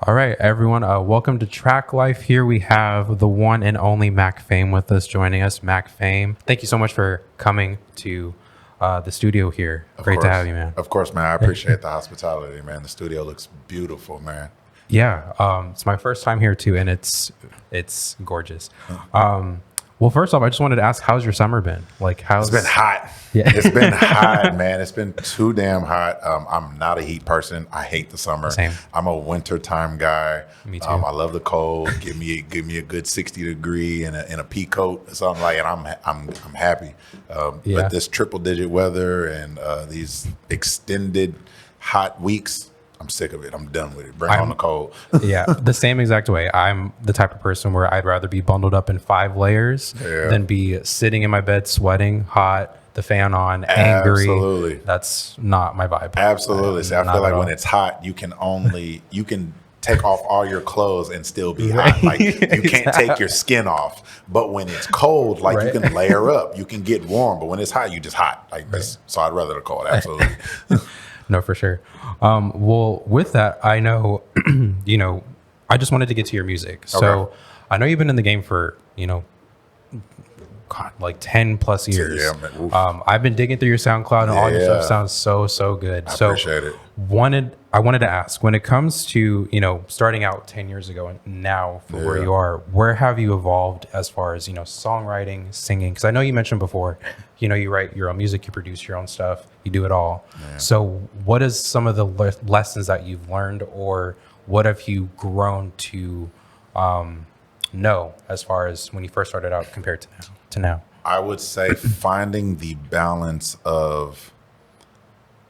All right, everyone. Welcome to Traklife. Here we have the one and only Mac Fame with us, joining us. Mac Fame, thank you so much for coming to the studio here. Great to have you, man. Of course, man. I appreciate the hospitality, man. The studio looks beautiful, man. Yeah, it's my first time here too, and it's gorgeous. Well, first off, I just wanted to ask, how's your summer been? Like, how's It's been hot. Yeah. It's been hot, man. It's been too damn hot. I'm not a heat person. I hate the summer. Same. I'm a wintertime guy. Me too. I love the cold. Give me a good 60-degree and a pea coat or something like, and I'm happy. Yeah. But this triple digit weather and these extended hot weeks, I'm sick of it. I'm done with it. Bring on the cold. Yeah, the same exact way. I'm the type of person where I'd rather be bundled up in 5 layers than be sitting in my bed sweating, hot, the fan on, angry. Absolutely. That's not my vibe. Absolutely. See, I Not feel like at when all. it's hot, you can take off all your clothes and still be hot. Like you can't take your skin off. But when it's cold, like you can layer up, you can get warm. But when it's hot, you just hot. Like this. So I'd rather the cold. Absolutely. No, for sure. Well, with that, I know, I just wanted to get to your music. So Okay. I know you've been in the game for, God, like 10 plus years. Yeah, man. Oof. I've been digging through your SoundCloud and all your stuff Yeah. sounds so good. I So appreciate it. I wanted to ask, when it comes to, starting out 10 years ago and now for where Yeah. you are, where have you evolved as far as, songwriting, singing? Because I know you mentioned before, you write your own music, you produce your own stuff, you do it all. Yeah. So what is some of the lessons that you've learned, or what have you grown to know as far as when you first started out compared to now? I would say finding the balance of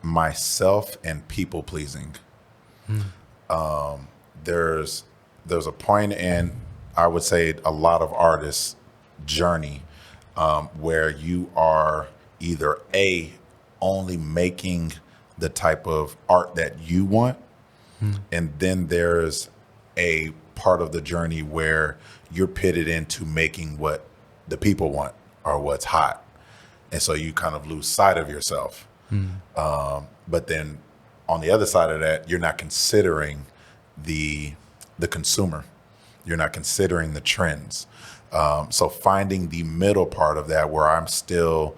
myself and people pleasing. There's a point in, I would say, a lot of artists' journey where you are either only making the type of art that you want, and then there's a part of the journey where you're pitted into making what the people want or what's hot, and so you kind of lose sight of yourself. But then on the other side of that, you're not considering the consumer. You're not considering the trends. So finding the middle part of that, where I'm still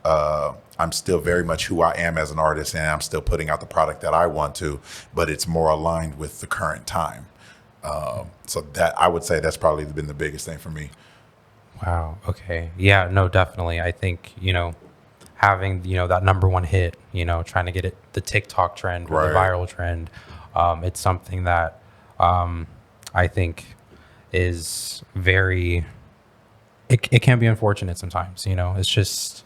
very much who I am as an artist, and I'm still putting out the product that I want to, but it's more aligned with the current time. So that, I would say, that's probably been the biggest thing for me. Wow. Okay. Yeah, no, definitely. I think, having, that number one hit, trying to get it, the TikTok trend or the Right. viral trend, it's something that I think is very, it can be unfortunate sometimes, it's just,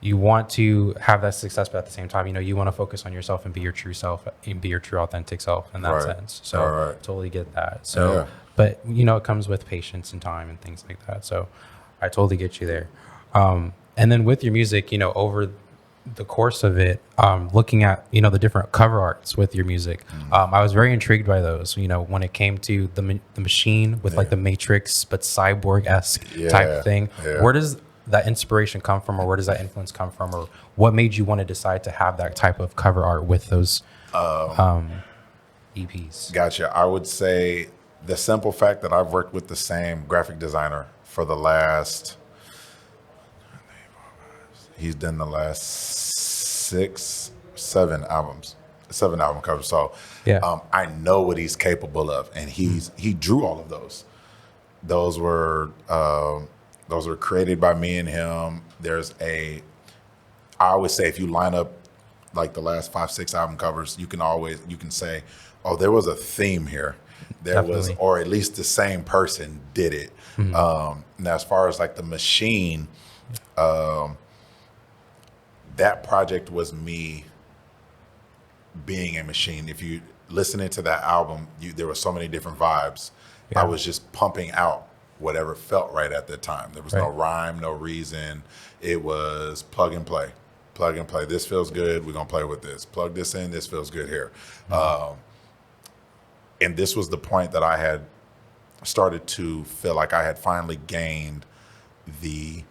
you want to have that success, but at the same time, you want to focus on yourself and be your true self and be your true authentic self in that Right. sense. So Right. totally get that. So, Yeah. but it comes with patience and time and things like that. So I totally get you there. And then with your music, over the course of it, looking at, the different cover arts with your music, I was very intrigued by those, when it came to the machine with like the Matrix, but cyborg-esque type Yeah. thing. Yeah. Where does that inspiration come from, or where does that influence come from, or what made you want to decide to have that type of cover art with those EPs? Gotcha. I would say the simple fact that I've worked with the same graphic designer for the last, he's done the last 7 album covers. So Yeah. I know what he's capable of, and he drew all of those. Those were created by me and him. I always say, if you line up like the last 5-6 album covers, you can say, oh, there was a theme here. There was, Definitely. or at least the same person did it. Now, as far as like the machine, that project was me being a machine. If you listening to that album, there were so many different vibes. Yeah. I was just pumping out whatever felt right at the time. There was no rhyme, no reason. It was plug and play. Plug and play. This feels good. We're going to play with this. Plug this in. This feels good here. And this was the point that I had started to feel like I had finally gained the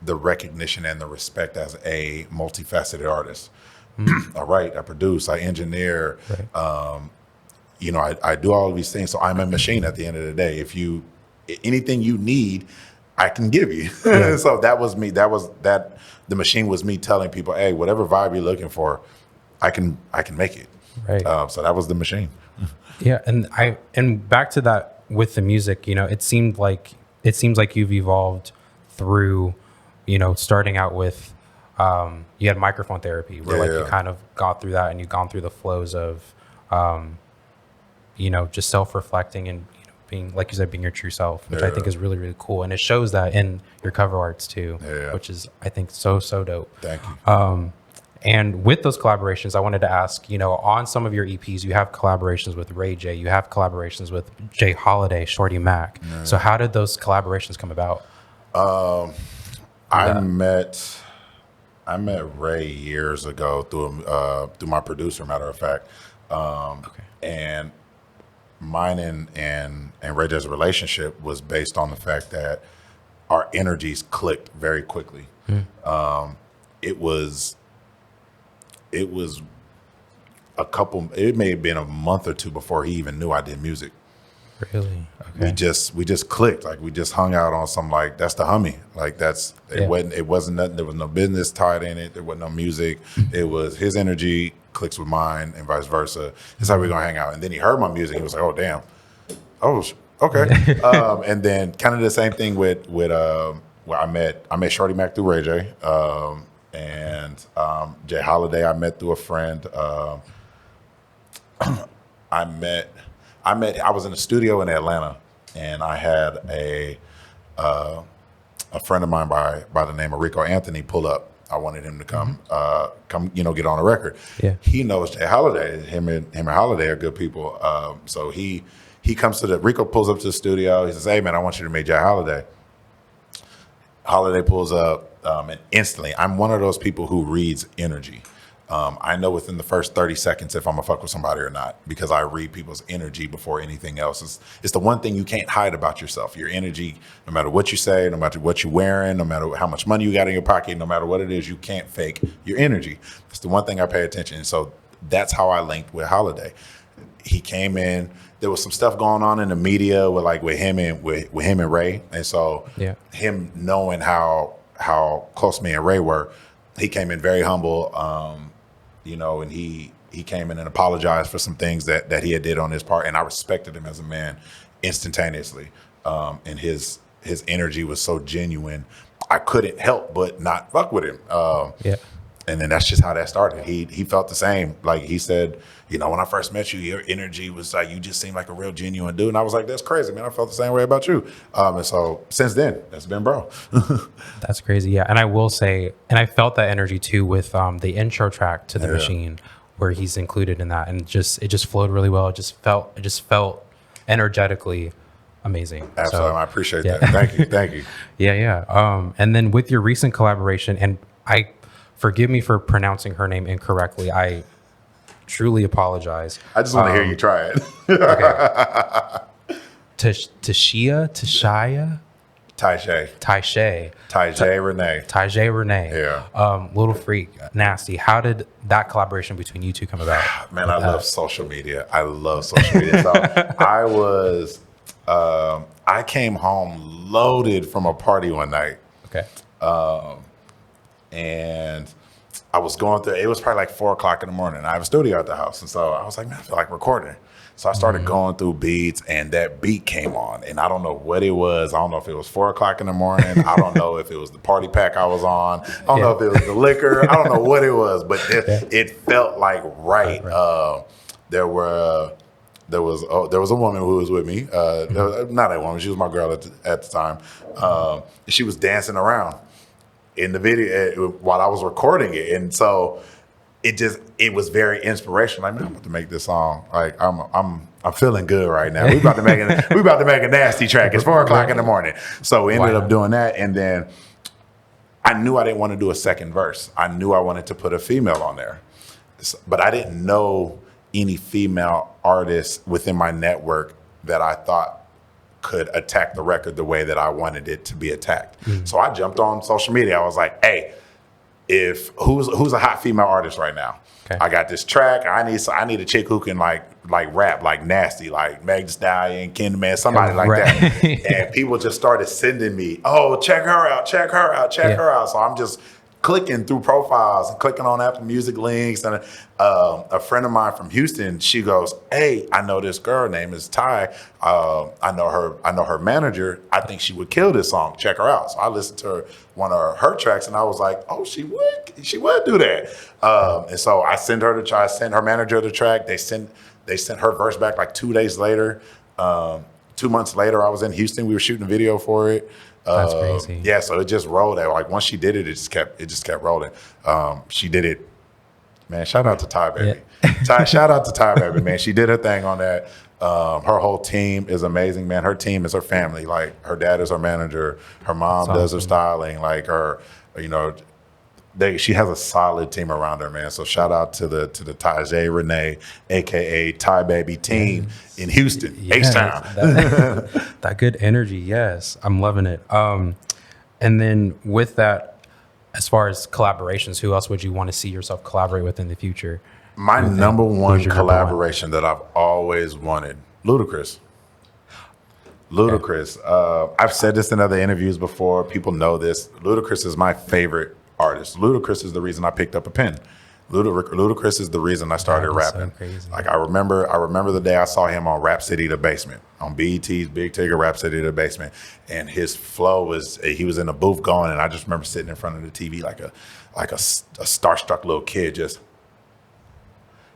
recognition and the respect as a multifaceted artist. I write, I produce, I engineer, I do all of these things. So I'm a machine at the end of the day. If anything you need, I can give you. Yeah. So that was me. The machine was me telling people, hey, whatever vibe you're looking for, I can make it. Right. So that was the machine. Yeah. And back to that with the music, it seems like you've evolved through, starting out with, you had microphone therapy where you kind of got through that and you've gone through the flows of, just self-reflecting and, being, like you said, being your true self, which I think is really, really cool. And it shows that in your cover arts too, which is, I think, so dope. Thank you. And with those collaborations, I wanted to ask, on some of your EPs, you have collaborations with Ray J, you have collaborations with Jay Holiday, Shorty Mac. So how did those collaborations come about? I met Ray years ago through my producer, matter of fact. And mine and Ray J's relationship was based on the fact that our energies clicked very quickly. It was it may have been a month or two before he even knew I did music. Really? Okay. We just clicked. Like, we just hung out on some, like, that's the homie. Like, it wasn't nothing. There was no business tied in it. There wasn't no music. It was his energy clicks with mine and vice versa. That's how we're gonna hang out. And then he heard my music. He was like, oh damn. Oh, okay. And then kind of the same thing with I met Shorty Mac through Ray J. And Jay Holiday I met through a friend. I was in a studio in Atlanta, and I had a friend of mine by the name of Rico Anthony pull up. I wanted him to come, get on a record. Yeah. He knows Jay Holiday. Him and Holiday are good people. So he comes Rico pulls up to the studio. He says, hey man, I want you to meet Jay Holiday. Holiday pulls up, and instantly, I'm one of those people who reads energy. I know within the first 30 seconds if I'm gonna fuck with somebody or not, because I read people's energy before anything else. It's the one thing you can't hide about yourself. Your energy, no matter what you say, no matter what you're wearing, no matter how much money you got in your pocket, no matter what it is, you can't fake your energy. It's the one thing I pay attention. So that's how I linked with Holiday. He came in. There was some stuff going on in the media with him and Ray, and so him knowing how close me and Ray were, he came in very humble. And he came in and apologized for some things that he had did on his part, and I respected him as a man instantaneously. And his energy was so genuine, I couldn't help but not fuck with him. And then that's just how that started. He felt the same. Like he said, when I first met you, your energy was like, you just seemed like a real genuine dude. And I was like, that's crazy, man. I felt the same way about you. And so since then, it's been bro. That's crazy. Yeah. And I will say, and I felt that energy too with the intro track to The Machine, where he's included in that. And it just flowed really well. It just felt energetically amazing. Absolutely. So, I appreciate that. Thank you. Yeah. And then with your recent collaboration, and forgive me for pronouncing her name incorrectly. I truly apologize. I just want to hear you try it. Okay. Tashia? Tajay Renee. Yeah. Little Freak, Nasty. How did that collaboration between you two come about? Man, I love social media. So I came home loaded from a party one night. Okay. And I was going through, it was probably like 4:00 in the morning. I have a studio at the house. And so I was like, man, I feel like recording. So I started going through beats, and that beat came on. And I don't know what it was. I don't know if it was 4:00 in the morning. I don't know if it was the party pack I was on. I don't know if it was the liquor. I don't know what it was, but it felt like right. There was a woman who was with me. Not a woman. She was my girl at the time. She was dancing around in the video while I was recording it, and so it was very inspirational. Like, man, I'm about to make this song. Like, I'm feeling good right now. We about to make a nasty track. It's 4:00 in the morning. So we ended up doing that, and then I knew I didn't want to do a second verse. I knew I wanted to put a female on there, but I didn't know any female artists within my network that I thought could attack the record the way that I wanted it to be attacked. So I jumped on social media. I was like, hey, who's a hot female artist right now? Okay. I got this track. I need a chick who can like like rap, like Nasty, like Meg Thee Stallion, Candyman, somebody like Right. that. And people just started sending me, oh, check her out, check her out, check her out. So I'm just clicking through profiles and clicking on Apple Music links. And a friend of mine from Houston, she goes, hey, I know this girl, her name is Ty. I know her manager. I think she would kill this song. Check her out. So I listened to one of her tracks and I was like, oh, she would do that. And so I sent her manager the track. They sent her verse back like 2 days later. 2 months later, I was in Houston. We were shooting a video for it. That's crazy. Yeah, so it just rolled out. Like once she did it, it just kept rolling. She did it, man. Shout out to Ty Baby. Yeah. Shout out to Ty Baby, man. She did her thing on that. Her whole team is amazing, man. Her team is her family. Like her dad is her manager. Her mom does her styling. Like her, she has a solid team around her, man. So shout out to the Tajay Renee, aka Ty Baby team in Houston, H-Town. That good energy, yes, I'm loving it. And then with that, as far as collaborations, who else would you want to see yourself collaborate with in the future? My number one collaboration that I've always wanted, Ludacris. Ludacris. I've said this in other interviews before. People know this. Ludacris is my favorite artist. Ludacris is the reason I picked up a pen. Ludacris is the reason I started rapping. So crazy. Like I remember the day I saw him on Rap City The Basement, on BET's Big Tigger Rap City The Basement, and his flow was, he was in the booth going, and I just remember sitting in front of the TV like a starstruck little kid, just.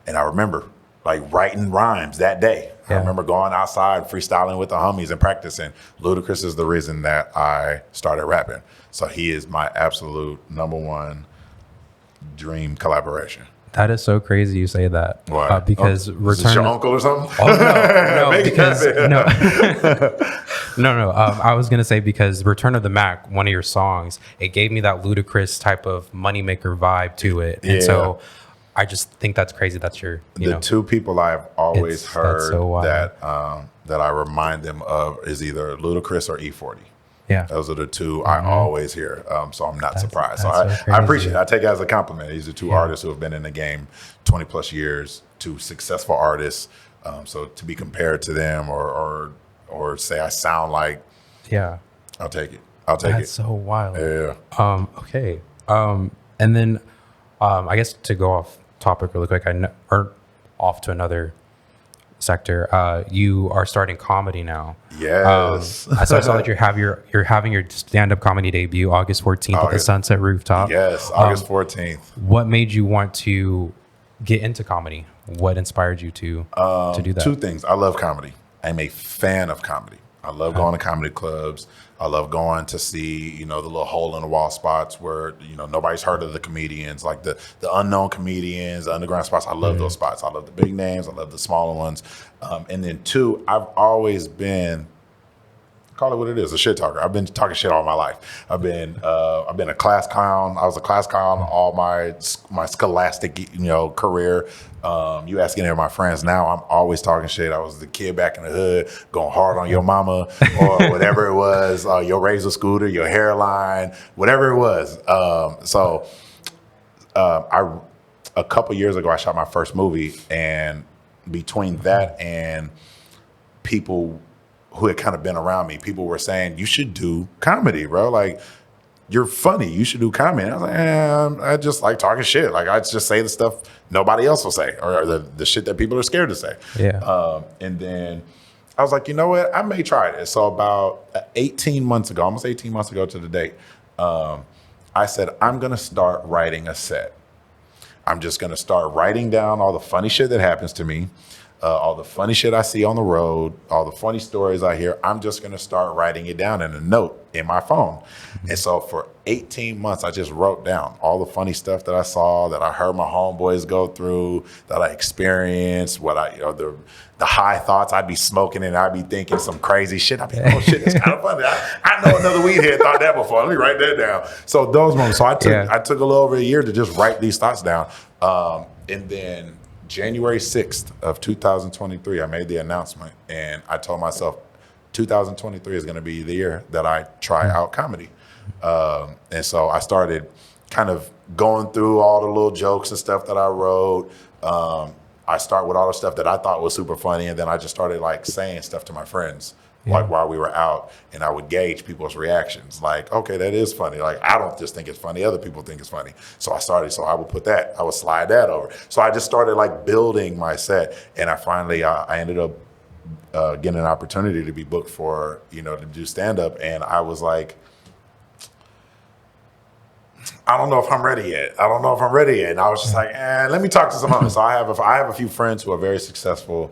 And I remember like writing rhymes that day. Yeah. I remember going outside freestyling with the homies and practicing. Ludacris is the reason that I started rapping. So he is my absolute number one dream collaboration. That is so crazy you say that. Why? Because is this your uncle or something? Oh, no, because no. I was gonna say because Return of the Mac, one of your songs, it gave me that Ludacris type of moneymaker vibe to it, and so I just think that's crazy. That's your two people I've always heard that I remind them of is either Ludacris or E40. Yeah, those are the two I always hear. So I'm not surprised. So I appreciate it. I take it as a compliment. These are two artists who have been in the game 20 plus years, two successful artists. So to be compared to them or say I sound like, I'll take it. That's so wild. Yeah. Okay. And then I guess to go off topic really quick, or off to another sector, you are starting comedy now. Yes. I saw that you're having your stand-up comedy debut August 14th at the Sunset Rooftop. Yes, August 14th. What made you want to get into comedy? What inspired you to do that? Two things. I love comedy. I'm a fan of comedy. I love going to comedy clubs. I love going to see, the little hole in the wall spots where, nobody's heard of the comedians, like the unknown comedians, the underground spots. I love those spots. I love the big names. I love the smaller ones. And then two, I've always been, call it what it is, a shit talker. I've been talking shit all my life. I've been a class clown. I was a class clown all my scholastic, career. You ask any of my friends now, I'm always talking shit. I was the kid back in the hood going hard on your mama or whatever it was, your razor scooter, your hairline, whatever it was. A couple years ago, I shot my first movie, and between that and people who had kind of been around me, people were saying, you should do comedy, bro. Like, you're funny. You should do comedy. And I was like, I just like talking shit. Like, I just say the stuff nobody else will say, or the shit that people are scared to say. Yeah. And then I was like, you know what? I may try this. So about 18 months ago, almost 18 months ago to the date, I said, I'm going to start writing a set. I'm just going to start writing down all the funny shit that happens to me, all the funny shit I see on the road, all the funny stories I hear. I'm just going to start writing it down in a note in my phone. And so for 18 months, I just wrote down all the funny stuff that I saw, that I heard my homeboys go through, that I experienced, what the high thoughts I'd be smoking and I'd be thinking some crazy shit. I'd be, oh shit, it's kind of funny. I know another weed head thought that before. Let me write that down. So those moments. So I took a little over a year to just write these thoughts down. And then January 6th of 2023, I made the announcement and I told myself 2023 is going to be the year that I try out comedy. And so I started kind of going through all the little jokes and stuff that I wrote. I start with all the stuff that I thought was super funny, and then I just started like saying stuff to my friends. Like while we were out, and I would gauge people's reactions. Like, okay, that is funny. Like, I don't just think it's funny; other people think it's funny. So I would put that, I would slide that over. So I just started like building my set, and I ended up getting an opportunity to be booked for, to do stand up, and I was like, I don't know if I'm ready yet. And I was just like, let me talk to some others. So I have a few friends who are very successful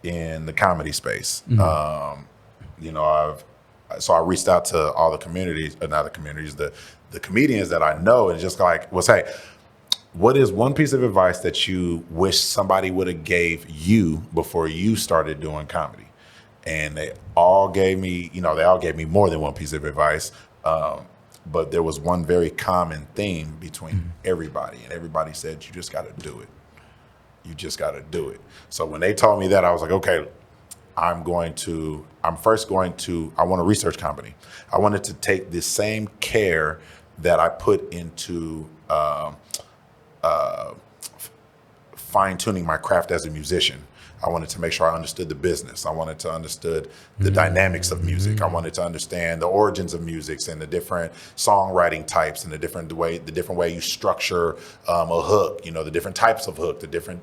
in the comedy space. So I reached out to all the communities, not the communities, the comedians that I know, and just like was, hey, what is one piece of advice that you wish somebody would have gave you before you started doing comedy? And they all gave me more than one piece of advice. But there was one very common theme between everybody, and everybody said, you just got to do it. You just got to do it. So when they told me that, I was like, okay, I want to research comedy. I wanted to take the same care that I put into fine tuning my craft as a musician. I wanted to make sure I understood the business. I wanted to understood the dynamics of music. I wanted to understand the origins of music and the different songwriting types and the different way you structure a hook, the different types of hook, the different,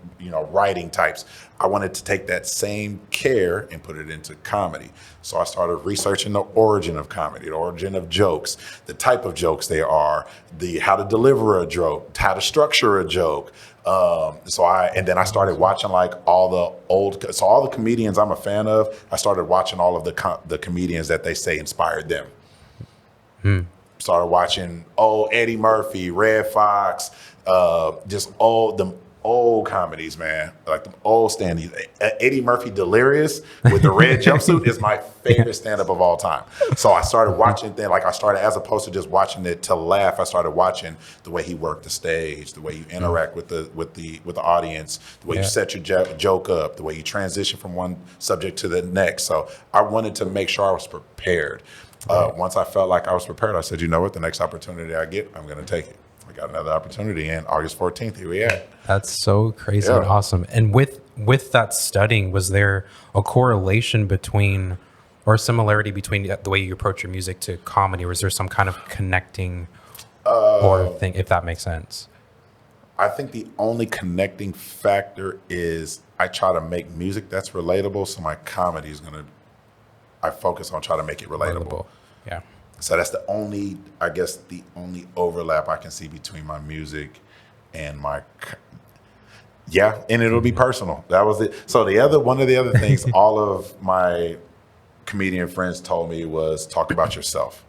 writing types. I wanted to take that same care and put it into comedy. So I started researching the origin of comedy, the origin of jokes, the type of jokes they are, how to deliver a joke, how to structure a joke. Then I started watching like all the comedians I'm a fan of. I started watching all of the comedians that they say inspired them. Started watching Eddie Murphy, Red Fox, just all the old comedies, man, like the old stand-ups. Eddie Murphy Delirious with the red jumpsuit is my favorite stand-up of all time. So I started watching things, like I started, as opposed to just watching it to laugh, I started watching the way he worked the stage, the way you interact with the audience, the way you set your joke up, the way you transition from one subject to the next. So I wanted to make sure I was prepared. Once I felt like I was prepared, I said, you know what, the next opportunity I get, I'm going to take it. I got another opportunity, and August 14th, here we at. That's so crazy and awesome. And with that studying, was there a correlation between or similarity between the way you approach your music to comedy? Or was there some kind of connecting or thing, if that makes sense? I think the only connecting factor is I try to make music that's relatable, so my comedy is I focus on trying to make it relatable. Yeah. So that's the only overlap I can see between my music and and it'll be personal. That was it. So one of the other things all of my comedian friends told me was talk about yourself.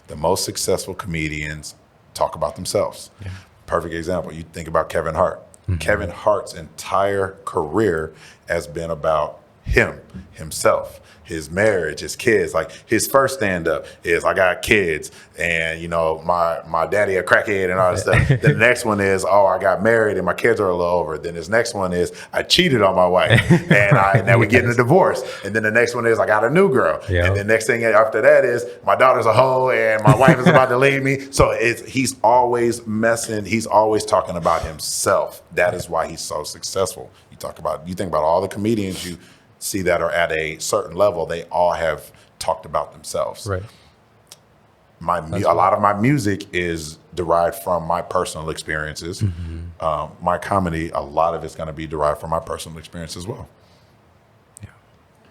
The most successful comedians talk about themselves. Yeah. Perfect example. You think about Kevin Hart. Kevin Hart's entire career has been about himself, his marriage, his kids. Like his first stand-up is I got kids, and my daddy a crackhead and all that stuff. Then the next one is, I got married and my kids are a little over. Then his next one is I cheated on my wife and now we're getting a divorce. And then the next one is I got a new girl. Yep. And the next thing after that is my daughter's a hoe and my wife is about to leave me. So he's always messing. He's always talking about himself. That is why he's so successful. You think about all the comedians you see that are at a certain level, they all have talked about themselves. Right. A lot of my music is derived from my personal experiences. My comedy, a lot of it's going to be derived from my personal experience as well. Yeah,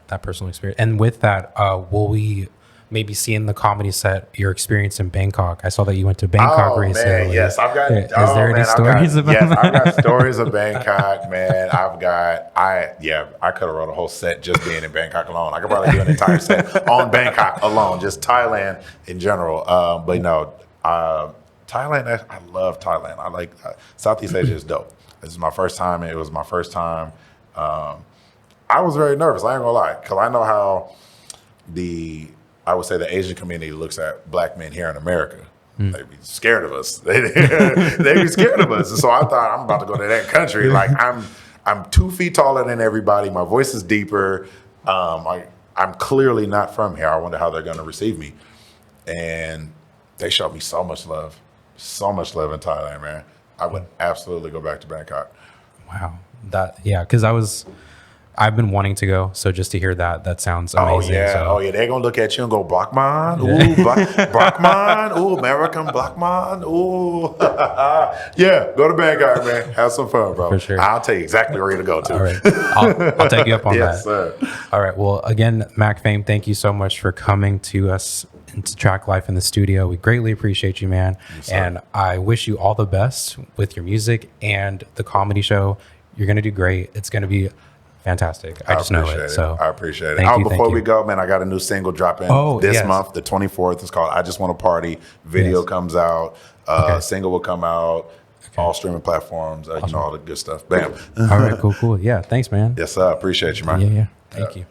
that personal experience. And with that, will we maybe see in the comedy set your experience in Bangkok? I saw that you went to Bangkok recently. Man, yes, I've got. Is there any stories about that? Yes, I've got stories of Bangkok, man. I could have wrote a whole set just being in Bangkok alone. I could probably do an entire set on Bangkok alone, just Thailand in general. Thailand, I love Thailand. I like Southeast Asia is dope. This is my first time. It was my first time. I was very nervous. I ain't gonna lie, because I know how I would say the Asian community looks at black men here in America. They be scared of us. They be scared of us. And so I thought, I'm about to go to that country. Like I'm 2 feet taller than everybody. My voice is deeper. I'm clearly not from here. I wonder how they're going to receive me. And they showed me so much love in Thailand, man. I would absolutely go back to Bangkok. Wow. that, yeah, because I've been wanting to go. So just to hear that sounds amazing. Oh yeah, So, They're gonna look at you and go, Blockman, ooh, Blockman, ooh, American Blockman, ooh. Yeah, go to Vanguard, man. Have some fun, bro. For sure. I'll tell you exactly where to go to. All right, I'll take you up on Yes, that. sir. All right. Well, again, Mac Fame, thank you so much for coming to us into Traklife in the studio. We greatly appreciate you, man. Yes, sir. And I wish you all the best with your music and the comedy show. You're gonna do great. It's gonna be fantastic. I just know appreciate it. So I appreciate it. thank you, Before thank we you. go, man, I got a new single dropping this yes. month, the 24th. It's called I Just Want to Party. Video Yes. comes out. Okay. Single will come out. All streaming platforms, all the good stuff. Bam. All right, cool. Yeah, thanks, man. Yes, sir. Appreciate you, man. Yeah. Thank you.